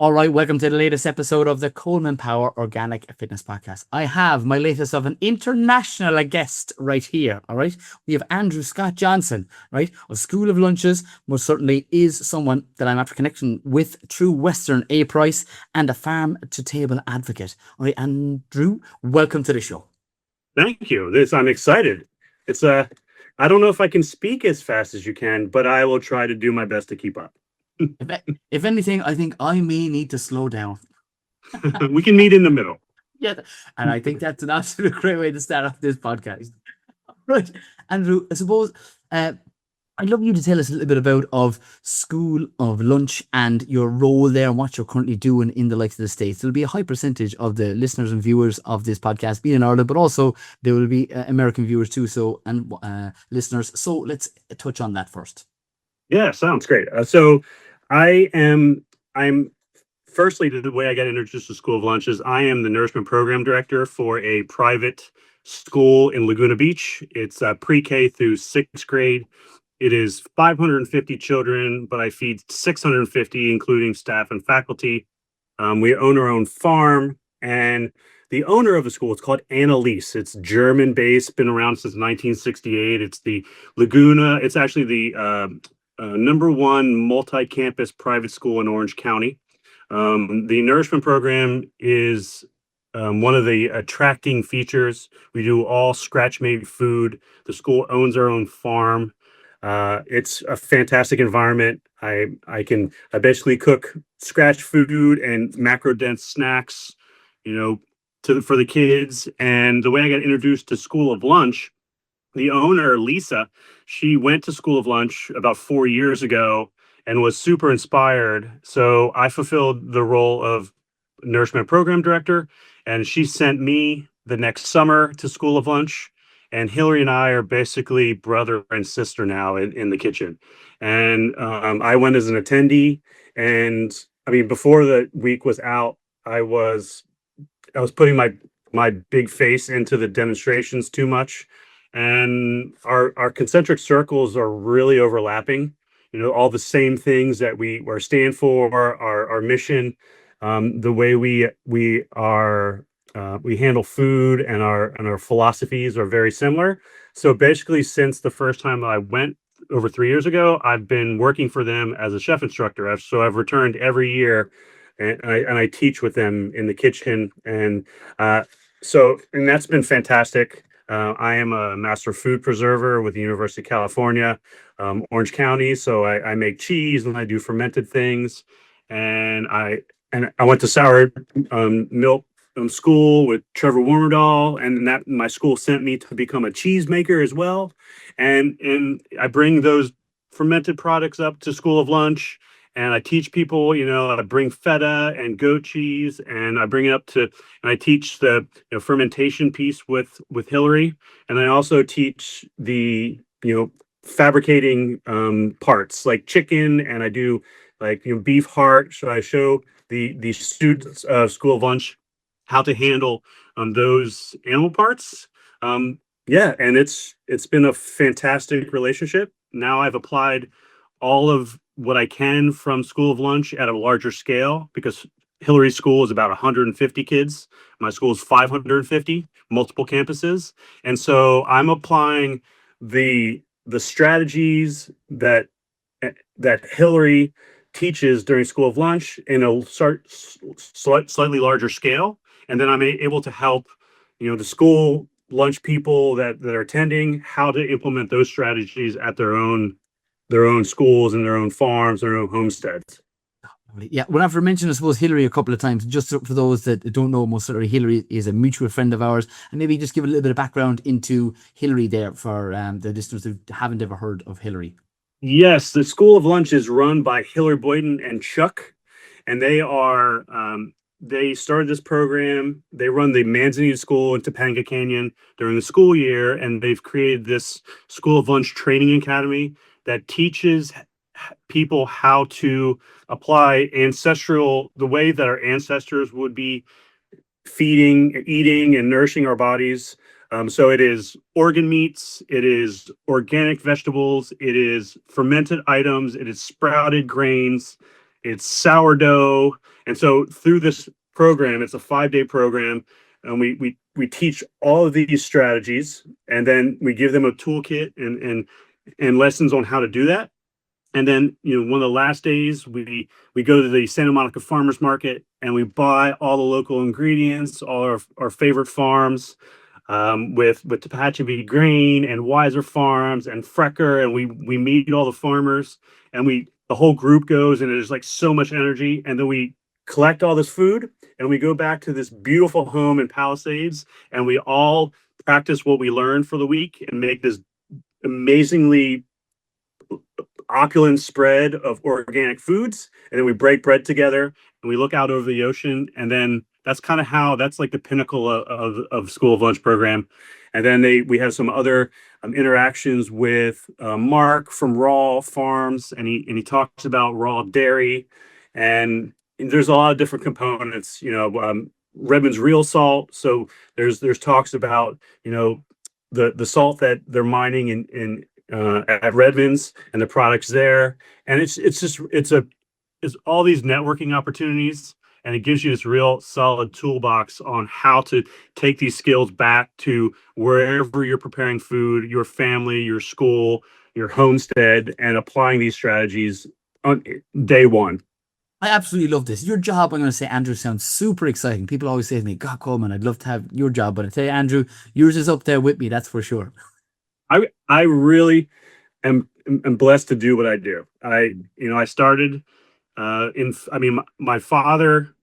All right, welcome to the latest episode of the Coleman Power Organic Fitness Podcast. I have my latest of an international guest right here. All right, we have Andrew Scott Johnson, right, of School of Lunches. Most certainly is someone that I'm after connection with through Western A Price and a farm to table advocate. All right, Andrew, welcome to the show. Thank you. I'm excited. It's I don't know if I can speak as fast as you can, but I will try to do my best to keep up. If anything, I think I may need to slow down. We can meet in the middle. Yeah, and I think that's an absolute great way to start off this podcast. Right, Andrew, I suppose I'd love you to tell us a little bit about of School of Lunch and your role there and what you're currently doing in the likes of the States. There'll be a high percentage of the listeners and viewers of this podcast being in Ireland, but also there will be American viewers too, and listeners. So let's touch on that first. Yeah, sounds great. I'm firstly, the way I got introduced to School of Lunch is I am the Nourishment Program Director for a private school in Laguna Beach. It's pre-K through sixth grade. It is 550 children, but I feed 650, including staff and faculty. We own our own farm, and the owner of the school is called Annalise. It's German-based, been around since 1968. It's the Laguna. It's actually the number one multi-campus private school in Orange County. The nourishment program is one of the attracting features. We do all scratch-made food. The school owns our own farm. It's a fantastic environment. I basically cook scratch food and macro dense snacks, for the kids. And the way I got introduced to School of Lunch, the owner, Lisa, she went to School of Lunch about 4 years ago and was super inspired. So I fulfilled the role of Nourishment Program Director, and she sent me the next summer to School of Lunch. And Hillary and I are basically brother and sister now in the kitchen. And I went as an attendee. And I mean, before the week was out, I was putting my big face into the demonstrations too much. And our concentric circles are really overlapping. All the same things that we stand for, our mission, the way we handle food, and our philosophies are very similar. So basically, since the first time I went over 3 years ago, I've been working for them as a chef instructor. I've returned every year, and I teach with them in the kitchen, and that's been fantastic. I am a master food preserver with the University of California, Orange County. So I make cheese and I do fermented things, and I went to sour milk school with Trevor Warmerdahl, and that my school sent me to become a cheese maker as well. And I bring those fermented products up to School of Lunch, and I teach people. I bring feta and goat cheese, and I bring it up and I teach the fermentation piece with Hillary, and I also teach the fabricating parts like chicken, and I do like beef heart. So I show the students of School of Lunch how to handle those animal parts. Yeah, and it's been a fantastic relationship. Now I've applied all of what I can from School of Lunch at a larger scale, because Hillary's school is about 150 kids. My school is 550, multiple campuses. And so I'm applying the strategies that Hillary teaches during School of Lunch in a slightly larger scale. And then I'm able to help, the school lunch people that are attending, how to implement those strategies at their own schools and their own farms, their own homesteads. Yeah, when I've mentioned, I suppose, Hillary a couple of times, just for those that don't know, most certainly Hillary is a mutual friend of ours, and maybe just give a little bit of background into Hillary there for the listeners who haven't ever heard of Hillary. Yes, the School of Lunch is run by Hillary Boyden and Chuck, and they started this program. They run the Manzanita School in Topanga Canyon during the school year, and they've created this School of Lunch Training Academy that teaches people how to apply the way that our ancestors would be feeding, eating, and nourishing our bodies. So it is organ meats, it is organic vegetables, it is fermented items, it is sprouted grains, it's sourdough, And so through this program, it's a 5-day program, and we teach all of these strategies, and then we give them a toolkit and lessons on how to do that. And then, one of the last days, we go to the Santa Monica Farmers Market, and we buy all the local ingredients, all our favorite farms, with Tehachapi Grain and Weiser Farms and Frecker, and we meet all the farmers, and the whole group goes, and there's like so much energy, and then we collect all this food, and we go back to this beautiful home in Palisades, and we all practice what we learned for the week and make this amazingly opulent spread of organic foods, and then we break bread together, and we look out over the ocean, and then that's like the pinnacle of School of Lunch program. And then we have some other interactions with Mark from Raw Farms, and he talks about raw dairy, and there's a lot of different components. Redmond's real salt, so there's talks about the salt that they're mining in at Redmond's and the products there, and it's all these networking opportunities, and it gives you this real solid toolbox on how to take these skills back to wherever you're preparing food, your family, your school, your homestead, and applying these strategies on day one. I absolutely love this. Your job, I'm going to say, Andrew, sounds super exciting. People always say to me, God, Coleman, I'd love to have your job. But I tell you, Andrew, yours is up there with me, that's for sure. I really am blessed to do what I do. I started my father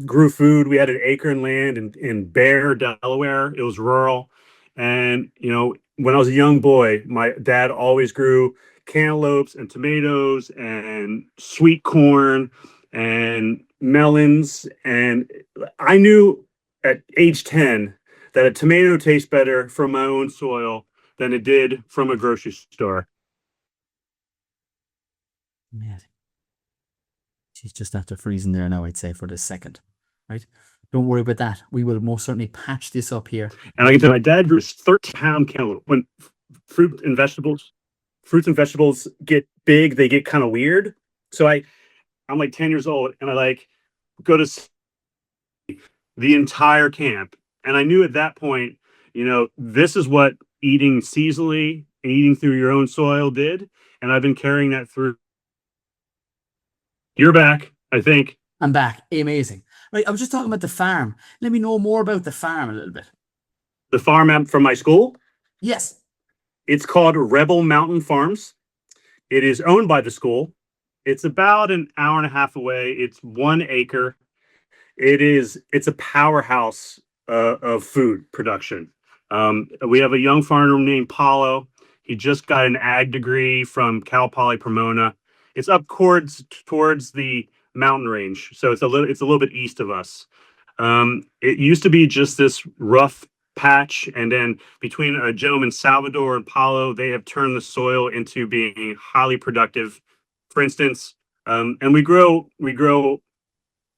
grew food. We had an acre of land in Bear, Delaware. It was rural. And, when I was a young boy, my dad always grew cantaloupes and tomatoes and sweet corn and melons. And I knew at age 10 that a tomato tastes better from my own soil than it did from a grocery store. Amazing. She's just after freezing there now, I'd say, for the second. Right? Don't worry about that. We will most certainly patch this up here. And I can tell my dad grew 30-pound cantaloupe. When fruits and vegetables get big, they get kind of weird. So I'm like 10 years old, and I go to the entire camp. And I knew at that point, this is what eating seasonally and eating through your own soil did. And I've been carrying that through. You're back, I think. I'm back. Amazing. Right. I was just talking about the farm. Let me know more about the farm a little bit. The farm from my school? Yes. It's called Rebel Mountain Farms. It is owned by the school. It's about an hour and a half away. It's 1 acre. It's a powerhouse of food production. We have a young farmer named Paulo. He just got an ag degree from Cal Poly Pomona. It's up towards the mountain range, so it's a little bit east of us. It used to be just this rough patch, and then between a gentleman Salvador and Paulo, they have turned the soil into being highly productive. For instance, and we grow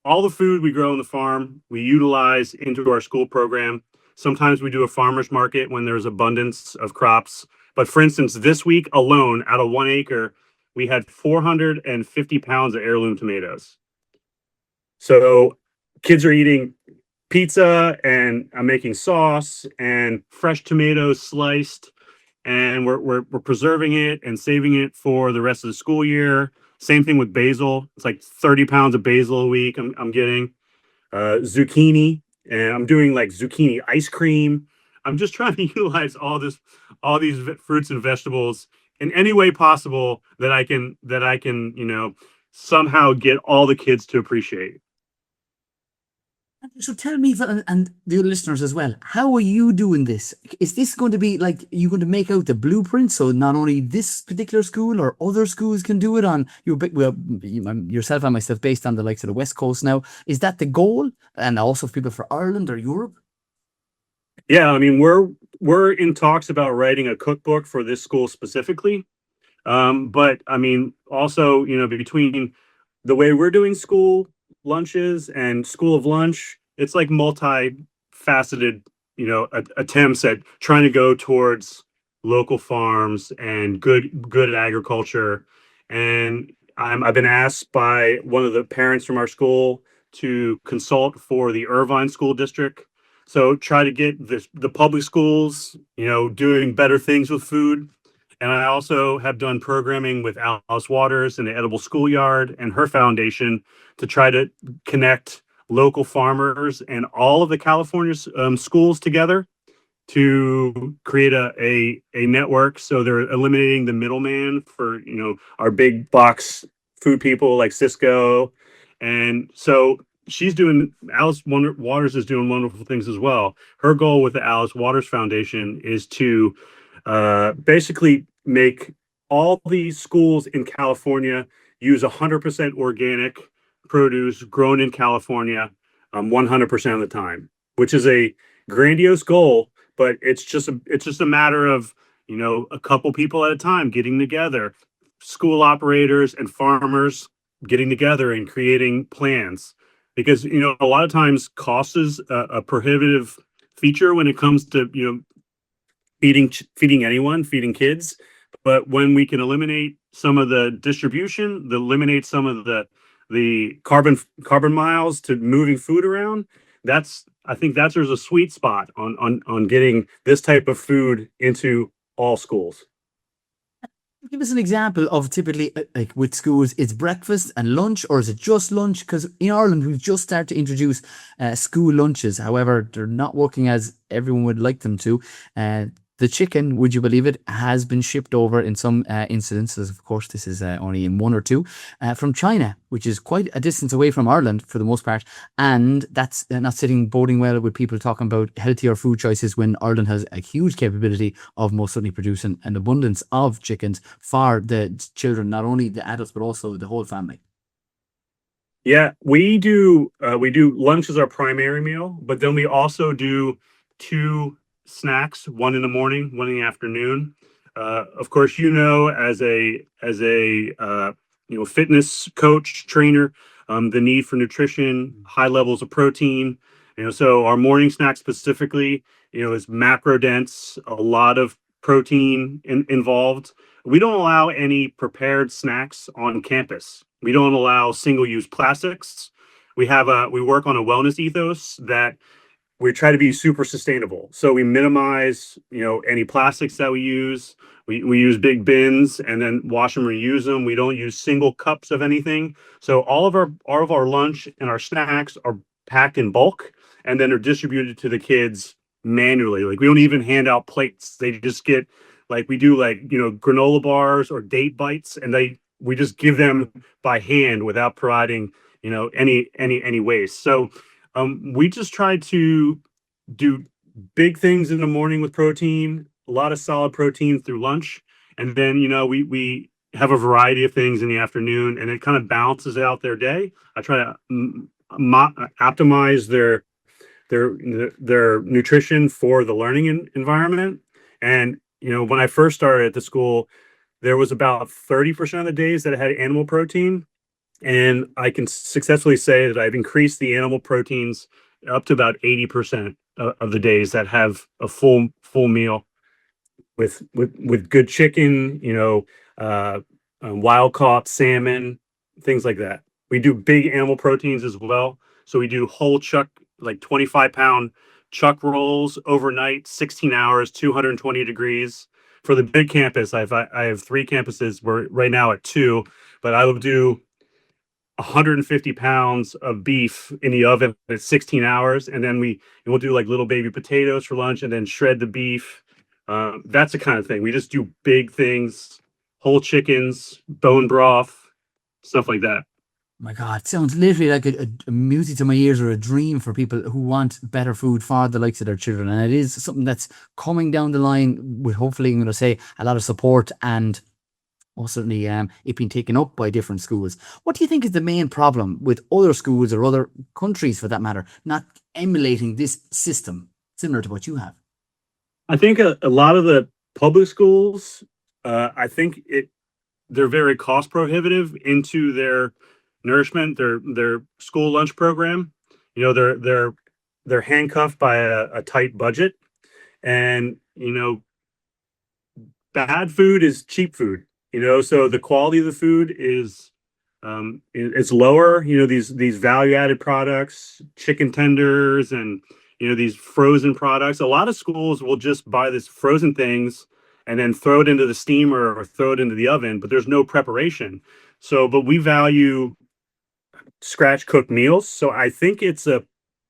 all the food we grow on the farm. We utilize into our school program. Sometimes we do a farmer's market when there's abundance of crops. But for instance, this week alone, out of 1 acre, we had 450 pounds of heirloom tomatoes. So kids are eating pizza, and I'm making sauce and fresh tomatoes sliced, and we're preserving it and saving it for the rest of the school year. Same thing with basil. It's like 30 pounds of basil a week I'm getting. Zucchini, and I'm doing like zucchini ice cream. I'm just trying to utilize all these fruits and vegetables in any way possible that I can somehow get all the kids to appreciate. So tell me, and the listeners as well, how are you doing this? Is this going to be like, you going to make out the blueprint so not only this particular school or other schools can do it on yourself and myself, based on the likes of the West Coast now? Is that the goal? And also people for Ireland or Europe? Yeah, I mean, we're in talks about writing a cookbook for this school specifically. But I mean, also, between the way we're doing school lunches and School of Lunch, it's like multi-faceted, attempts at trying to go towards local farms and good agriculture. And I've been asked by one of the parents from our school to consult for the Irvine School District. So try to get the public schools, doing better things with food. And I also have done programming with Alice Waters and the Edible Schoolyard and her foundation to try to connect local farmers and all of the California schools together to create a network. So they're eliminating the middleman for our big box food people like Cisco, and so she's doing Waters is doing wonderful things as well. Her goal with the Alice Waters Foundation is to basically make all these schools in California use 100% organic produce grown in California 100% of the time, which is a grandiose goal, but it's just a matter of a couple people at a time getting together, school operators and farmers getting together and creating plans, because a lot of times cost is a prohibitive feature when it comes to feeding anyone, feeding kids. But when we can eliminate some of the distribution, eliminate some of the carbon miles to moving food around, I think that's there's a sweet spot on getting this type of food into all schools. Give us an example of typically, like with schools, it's breakfast and lunch, or is it just lunch? Because in Ireland, we've just started to introduce school lunches. However, they're not working as everyone would like them to. The chicken, would you believe it, has been shipped over in some incidences. Of course, this is only in one or two from China, which is quite a distance away from Ireland for the most part. And that's not sitting boding well with people talking about healthier food choices when Ireland has a huge capability of most certainly producing an abundance of chickens for the children, not only the adults, but also the whole family. Yeah, we do lunch as our primary meal, but then we also do two snacks, one in the morning, one in the afternoon. Of course, as a fitness coach trainer, the need for nutrition, high levels of protein. So our morning snack specifically, is macro dense, a lot of protein involved. We don't allow any prepared snacks on campus. We don't allow single-use plastics. We work on a wellness ethos that we try to be super sustainable. So we minimize, any plastics that we use. We use big bins and then wash them, reuse them. We don't use single cups of anything. So all of our lunch and our snacks are packed in bulk and then are distributed to the kids manually. Like we don't even hand out plates. They just get like we do like, granola bars or date bites, and we just give them by hand without providing, any waste. So we just try to do big things in the morning with protein, a lot of solid protein through lunch, and then we have a variety of things in the afternoon, and it kind of balances out their day. I try to optimize their their nutrition for the learning environment. And when I first started at the school, there was about 30% of the days that had animal protein, and I can successfully say that I've increased the animal proteins up to about 80% of the days that have a full meal with good chicken, wild caught salmon, things like that. We do big animal proteins as well. So we do whole chuck, like 25-pound chuck rolls overnight, 16 hours, 220 degrees. For the big campus, I have three campuses. We're right now at two, but I will do 150 pounds of beef in the oven at 16 hours, and then we'll do like little baby potatoes for lunch, and then shred the beef. That's the kind of thing. We just do big things, whole chickens, bone broth, stuff like that. My God, it sounds literally like a music to my ears, or a dream for people who want better food for the likes of their children. And it is something that's coming down the line with, hopefully, I'm going to say, a lot of support, and most certainly it being taken up by different schools. What do you think is the main problem with other schools, or other countries for that matter, not emulating this system similar to what you have? I think a lot of the public schools, I think they're very cost prohibitive into their nourishment, their school lunch program. They're handcuffed by a tight budget, and bad food is cheap food. So the quality of the food is It's lower. These value added products, chicken tenders, and these frozen products. A lot of schools will just buy this frozen things and then throw it into the steamer or throw it into the oven, but there's no preparation. So, but we value scratch cooked meals. So I think it's a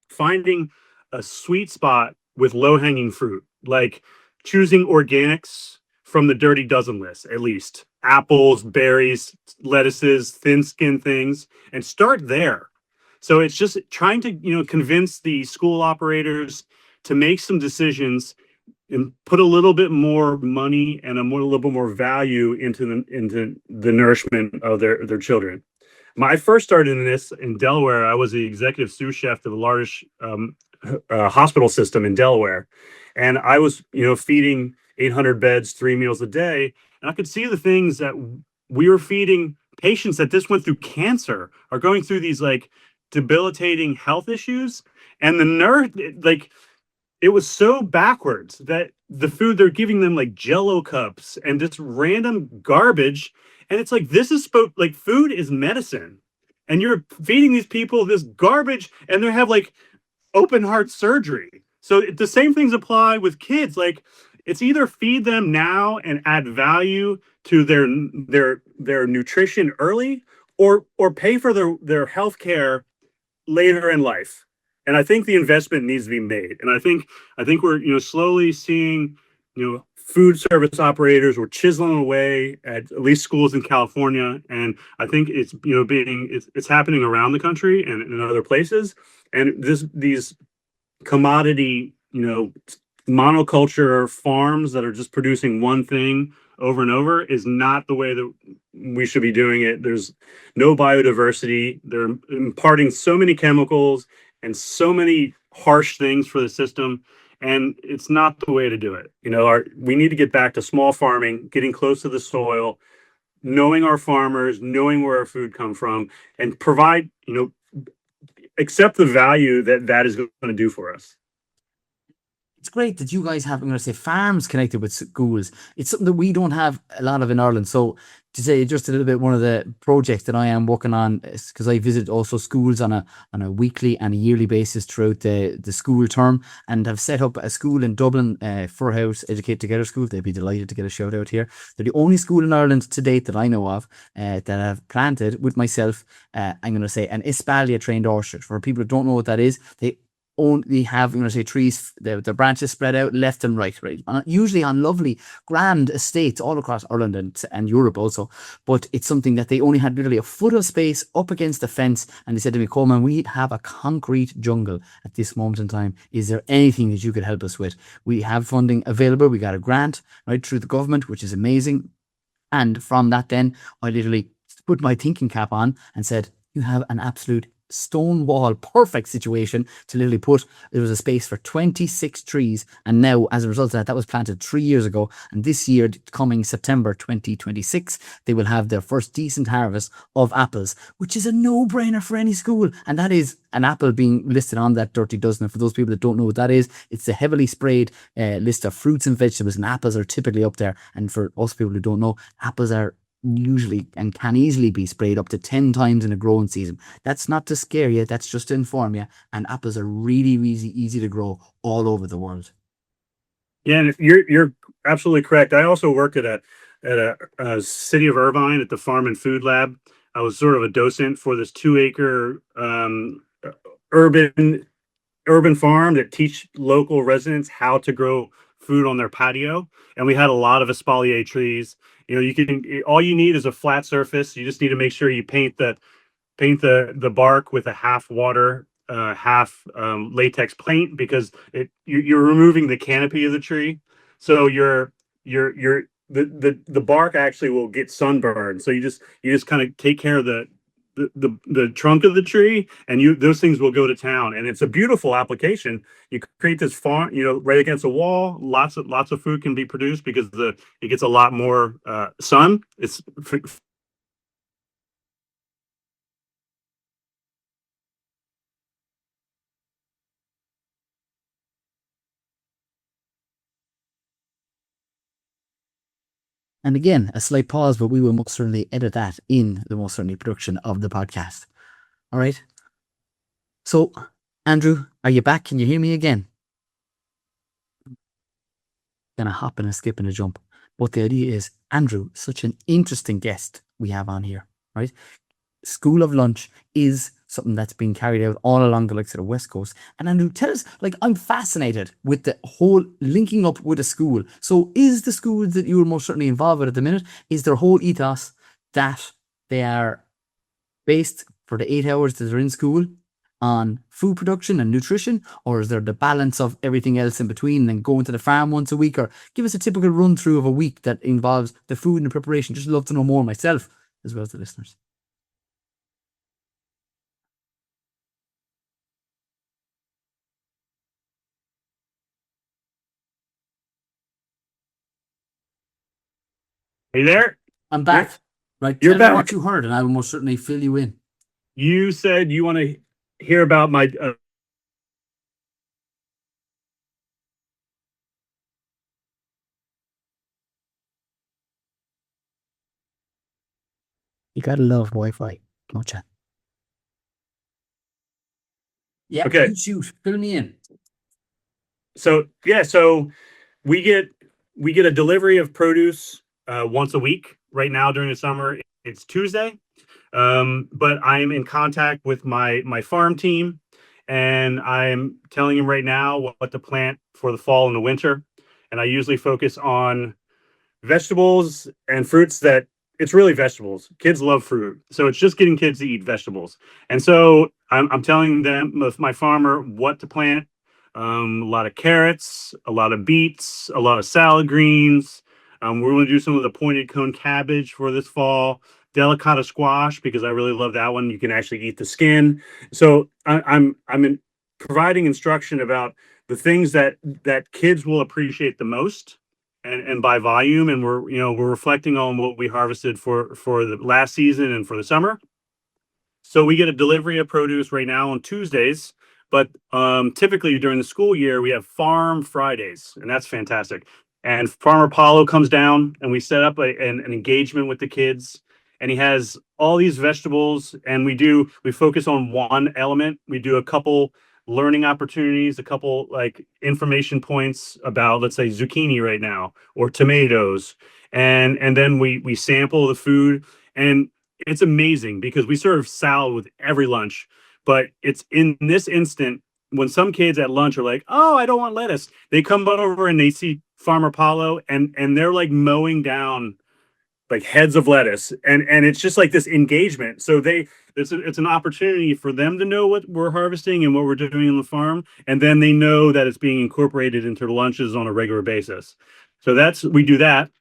finding a sweet spot with low hanging fruit, like choosing organics from the dirty dozen list, at least apples, berries, lettuces, thin skin things, and start there. So it's just trying to, convince the school operators to make some decisions and put a little bit more money and a little bit more value into the nourishment of their children. I first started in this in Delaware. I was the executive sous chef of a large hospital system in Delaware, and I was, feeding 800 beds, 3 meals a day, and I could see the things that we were feeding patients that just went through cancer or going through these like debilitating health issues, and the nurse like it was so backwards that the food they're giving them like jello cups and just random garbage. And it's like, this is like food is medicine. And you're feeding these people this garbage and they have like open heart surgery. So the same things apply with kids. Like it's either feed them now and add value to their nutrition early or pay for their health care later in life. And I think the investment needs to be made. And I think we're slowly seeing food service operators were chiseling away at least schools in California. And I think it's it's happening around the country and in other places. And these commodity monoculture farms that are just producing one thing over and over is not the way that we should be doing it. There's no biodiversity. They're imparting so many chemicals and so many harsh things for the system, and it's not the way to do it. We need to get back to small farming, getting close to the soil, knowing our farmers, knowing where our food come from, and provide, accept the value that is going to do for us. It's great that you guys have, I'm going to say, farms connected with schools. It's something that we don't have a lot of in Ireland. So to say just a little bit, one of the projects that I am working on is because I visit also schools on a weekly and a yearly basis throughout the school term, and have set up a school in Dublin, for House Educate Together School. They'd be delighted to get a shout out here. They're the only school in Ireland to date that I know of that have planted with myself. I'm going to say an Espalier trained orchard. For people who don't know what that is, they only have, trees, the branches spread out left and right, usually on lovely grand estates all across Ireland and Europe also. But it's something that they only had literally a foot of space up against the fence, and they said to me, Coleman, we have a concrete jungle at this moment in time. Is there anything that you could help us with? We have funding available. We got a grant right through the government, which is amazing. And from that, then I literally put my thinking cap on and said, you have an absolute stonewall perfect situation to literally put, there was a space for 26 trees, and now as a result of that was planted 3 years ago, and this year, coming September 2026, they will have their first decent harvest of apples, which is a no-brainer for any school. And that is an apple being listed on that dirty dozen. And for those people that don't know what that is, it's a heavily sprayed list of fruits and vegetables, and apples are typically up there. And for us people who don't know, apples are usually and can easily be sprayed up to 10 times in a growing season. That's not to scare you, that's just to inform you. And apples are really, really easy to grow all over the world. Yeah, and you're absolutely correct. I also worked at a city of Irvine at the Farm and Food Lab. I was sort of a docent for this 2 acre urban farm that teach local residents how to grow food on their patio. And we had a lot of espalier trees. All you need is a flat surface. You just need to make sure you paint the bark with a half water, half latex paint, because you're removing the canopy of the tree. So the bark actually will get sunburned. So you just kind of take care of the trunk of the tree, and those things will go to town. And it's a beautiful application. You create this farm, right against a wall. Lots of food can be produced because it gets a lot more sun. It's And again, a slight pause, but we will most certainly edit that in the most certainly production of the podcast. All right. So, Andrew, are you back? Can you hear me again? Gonna hop and a skip and a jump. But the idea is, Andrew, such an interesting guest we have on here, right? School of Lunch is something that's been carried out all along the likes of the West Coast. And Andrew, tell us, like, I'm fascinated with the whole linking up with a school. So is the school that you're most certainly involved with at the minute, is their whole ethos that they are based for the 8 hours that they're in school on food production and nutrition, or is there the balance of everything else in between and going to the farm once a week? Or give us a typical run through of a week that involves the food and the preparation. Just love to know more myself as well as the listeners. Hey there. I'm back. Right, You're tell me what back. you heard, and I will most certainly fill you in. You said you want to hear about my You gotta love Wi-Fi, don't you? Yeah, okay. you shoot. Fill me in. So we get a delivery of produce once a week. Right now during the summer, it's Tuesday. But I'm in contact with my farm team, and I'm telling them right now what to plant for the fall and the winter. And I usually focus on vegetables and fruits that it's really vegetables. Kids love fruit. So it's just getting kids to eat vegetables. And so I'm telling them, with my farmer, what to plant. A lot of carrots, a lot of beets, a lot of salad greens. We're going to do some of the pointed cone cabbage for this fall. Delicata squash, because I really love that one. You can actually eat the skin. So I'm providing instruction about the things that kids will appreciate the most, and by volume, and we're reflecting on what we harvested for the last season and for the summer. So we get a delivery of produce right now on Tuesdays, but typically during the school year we have Farm Fridays, and that's fantastic. And Farmer Paulo comes down, and we set up an engagement with the kids, and he has all these vegetables, and we focus on one element. We do a couple learning opportunities, a couple like information points about, let's say, zucchini right now or tomatoes, and then we sample the food. And it's amazing because we serve salad with every lunch, but it's in this instant when some kids at lunch are like, "Oh, I don't want lettuce." They come over and they see Farmer Paulo, and they're like mowing down like heads of lettuce, and it's just like this engagement. So it's an opportunity for them to know what we're harvesting and what we're doing on the farm, and then they know that it's being incorporated into the lunches on a regular basis. So we do that.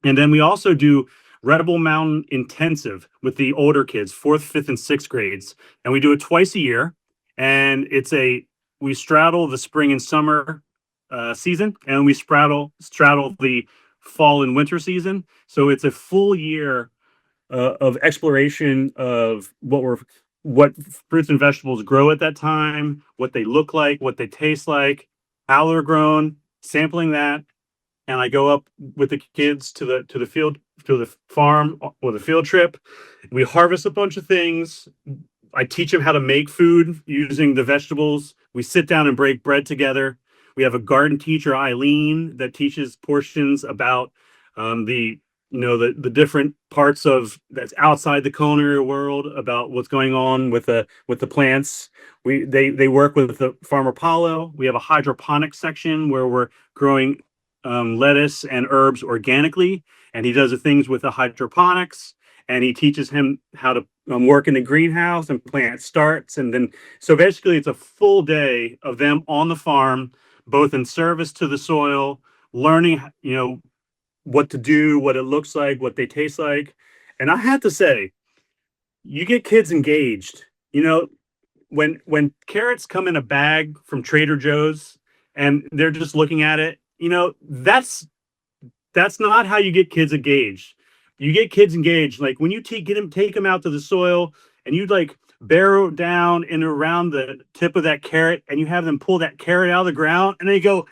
And then we also do Rebel Mountain Intensive with the older kids, fourth, fifth, and sixth grades. And we do it twice a year. And we straddle the spring and summer season, and we straddle the fall and winter season. So it's a full year of exploration of what fruits and vegetables grow at that time, what they look like, what they taste like, how they're grown, sampling that. And I go up with the kids to the field, to the farm with a field trip. We harvest a bunch of things. I teach them how to make food using the vegetables. We sit down and break bread together. We have a garden teacher, Eileen, that teaches portions about the the different parts of that's outside the culinary world, about what's going on with the plants. They work with the farmer Paulo. We have a hydroponic section where we're growing lettuce and herbs organically, and he does the things with the hydroponics, and he teaches him how to work in the greenhouse and plant starts. And then so basically it's a full day of them on the farm, both in service to the soil, learning what to do, what it looks like, what they taste like. And I have to say, you get kids engaged. When carrots come in a bag from Trader Joe's and they're just looking at it, that's not how you get kids engaged. You get kids engaged like when you take them out to the soil, and you like barrow down and around the tip of that carrot, and you have them pull that carrot out of the ground, and they go,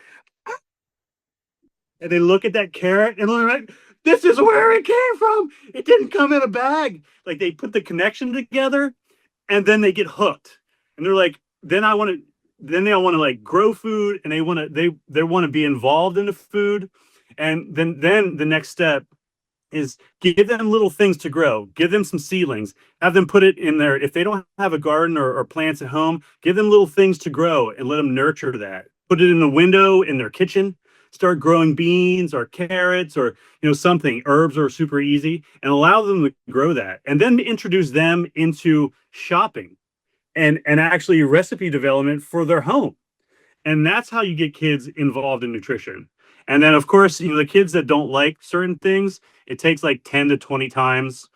and they look at that carrot and they're like, this is where it came from. It didn't come in a bag. Like they put the connection together and then they get hooked. And they're like, then they want to like grow food and they want to be involved in the food. And then the next step is give them little things to grow, give them some seedlings, have them put it in there. If they don't have a garden or plants at home, give them little things to grow and let them nurture that. Put it in the window in their kitchen, start growing beans or carrots or something. Herbs are super easy, and allow them to grow that, and then introduce them into shopping and actually recipe development for their home. And that's how you get kids involved in nutrition. And then, of course, the kids that don't like certain things, it takes like 10 to 20 times,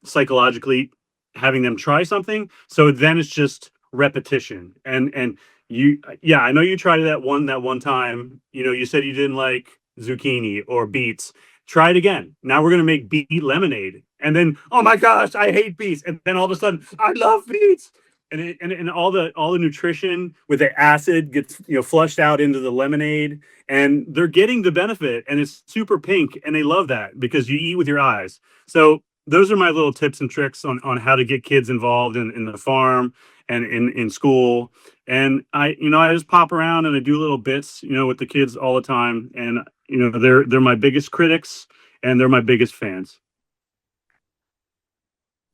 psychologically having them try something. So then it's just repetition. And yeah, I know you tried that one time. You said you didn't like zucchini or beets. Try it again. Now we're going to make beet lemonade. And then, oh my gosh, I hate beets. And then all of a sudden, I love beets. And all the nutrition with the acid gets flushed out into the lemonade, and they're getting the benefit, and it's super pink, and they love that because you eat with your eyes. So those are my little tips and tricks on how to get kids involved in the farm and in school. And I just pop around and I do little bits with the kids all the time, and they're my biggest critics and they're my biggest fans.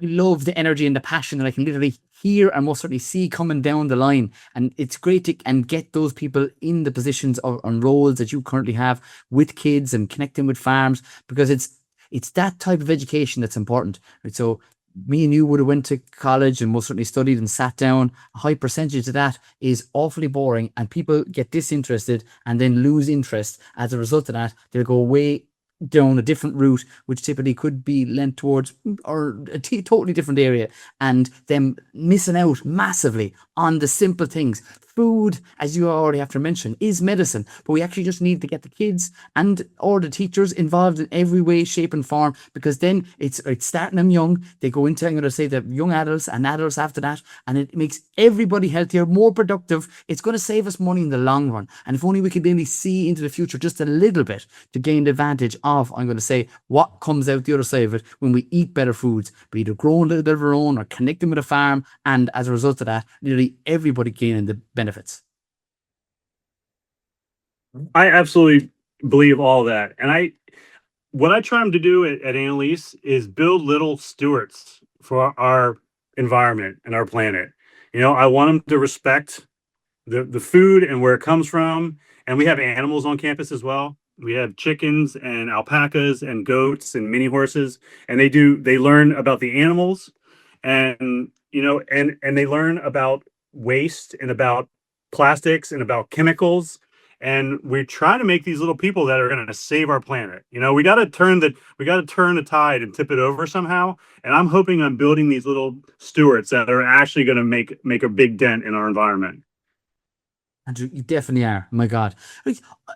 I love the energy and the passion that I can literally hear and most certainly see coming down the line. And it's great to and get those people in the positions on roles that you currently have with kids and connecting with farms, because it's that type of education that's important. Right? So me and you would have went to college and most certainly studied and sat down. A high percentage of that is awfully boring, and people get disinterested and then lose interest. As a result of that, they'll go away down a different route, which typically could be lent towards or a totally different area, and them missing out massively on the simple things. Food, as you already have to mention, is medicine, but we actually just need to get the kids and or the teachers involved in every way, shape and form, because then it's starting them young. They go into, I'm going to say, the young adults and adults after that, and it makes everybody healthier, more productive. It's going to save us money in the long run, and if only we could maybe see into the future just a little bit to gain the advantage of, I'm going to say, what comes out the other side of it when we eat better foods, we either grow a little bit of our own or connect them with a farm, and as a result of that, nearly everybody gaining the benefits. I absolutely believe all that. And what I try to do at Annalise is build little stewards for our environment and our planet. I want them to respect the food and where it comes from. And we have animals on campus as well. We have chickens and alpacas and goats and mini horses, and they learn about the animals, and and they learn about waste and about plastics and about chemicals. And we're trying to make these little people that are going to save our planet. We got to turn the tide and tip it over somehow. And I'm hoping I'm building these little stewards that are actually going to make a big dent in our environment. Andrew, you definitely are. My God.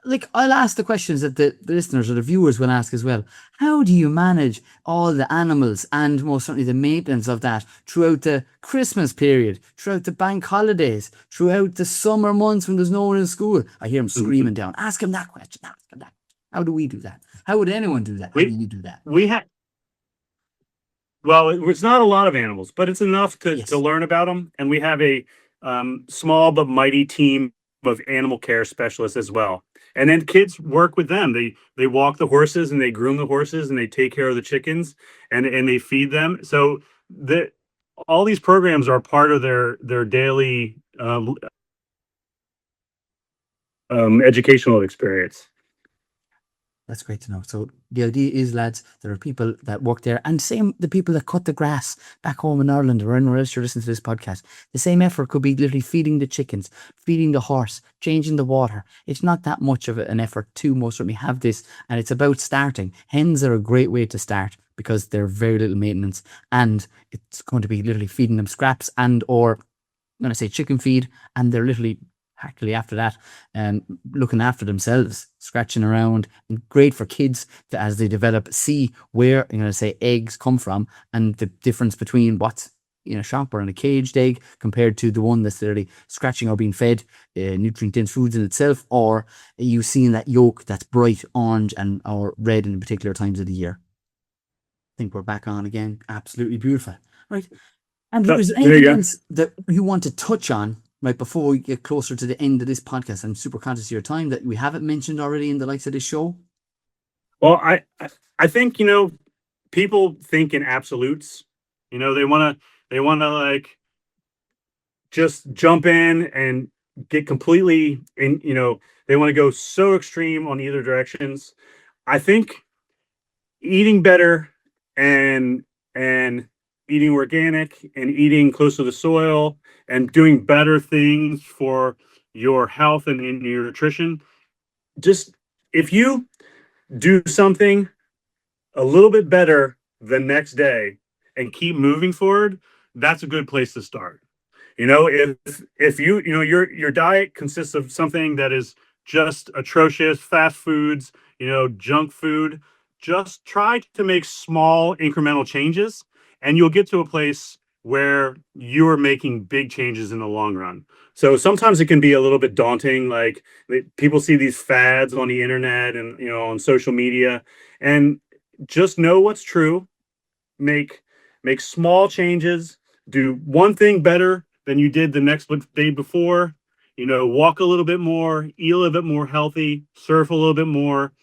Like I'll ask the questions that the listeners or the viewers will ask as well. How do you manage all the animals and most certainly the maintenance of that throughout the Christmas period, throughout the bank holidays, throughout the summer months when there's no one in school? I hear them screaming down. Ask him that question. Ask him that. How do we do that? How would anyone do that? How do you do that? Well, it's not a lot of animals, but it's enough to Yes. learn about them. And we have a small but mighty team of animal care specialists as well. And then kids work with them. They walk the horses and they groom the horses and they take care of the chickens and they feed them. So all these programs are part of their daily educational experience. That's great to know. So the idea is, lads, there are people that work there, and same the people that cut the grass back home in Ireland or anywhere else you're listening to this podcast. The same effort could be literally feeding the chickens, feeding the horse, changing the water. It's not that much of an effort to most certainly have this, and it's about starting. Hens are a great way to start because they're very little maintenance, and it's going to be literally feeding them scraps and or I'm going to say chicken feed, and they're literally actually after that looking after themselves, scratching around, and great for kids to, as they develop, see where I'm going to say eggs come from and the difference between what's in a shop or in a caged egg compared to the one that's literally scratching or being fed nutrient dense foods in itself? Or are you seeing that yolk that's bright orange and or red in particular times of the year? I think we're back on again. Absolutely beautiful. Right. Andrew, is there There you anything go. else that you want to touch on right before we get closer to the end of this podcast? I'm super conscious of your time that we haven't mentioned already in the likes of this show. Well, I think, people think in absolutes. They want to like just jump in and get completely in, they want to go so extreme on either directions. I think eating better and and eating organic and eating close to the soil and doing better things for your health and in your nutrition. Just if you do something a little bit better the next day and keep moving forward, that's a good place to start. If your diet consists of something that is just atrocious, fast foods, junk food, just try to make small incremental changes and you'll get to a place where you're making big changes in the long run. So sometimes it can be a little bit daunting. Like people see these fads on the internet and on social media, and just know what's true. Make small changes. Do one thing better than you did the next day before. Walk a little bit more, eat a little bit more healthy, surf a little bit more.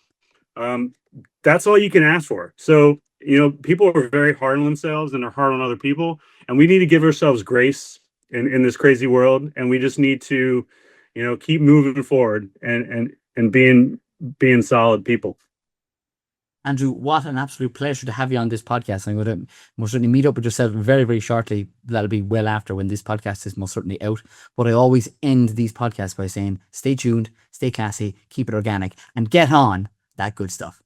um, that's all you can ask for. So, people are very hard on themselves and they're hard on other people, and we need to give ourselves grace in this crazy world. And we just need to, keep moving forward and being solid people. Andrew, what an absolute pleasure to have you on this podcast. I'm going to most certainly meet up with yourself very, very shortly. That'll be well after when this podcast is most certainly out. But I always end these podcasts by saying, stay tuned, stay classy, keep it organic, and get on that good stuff.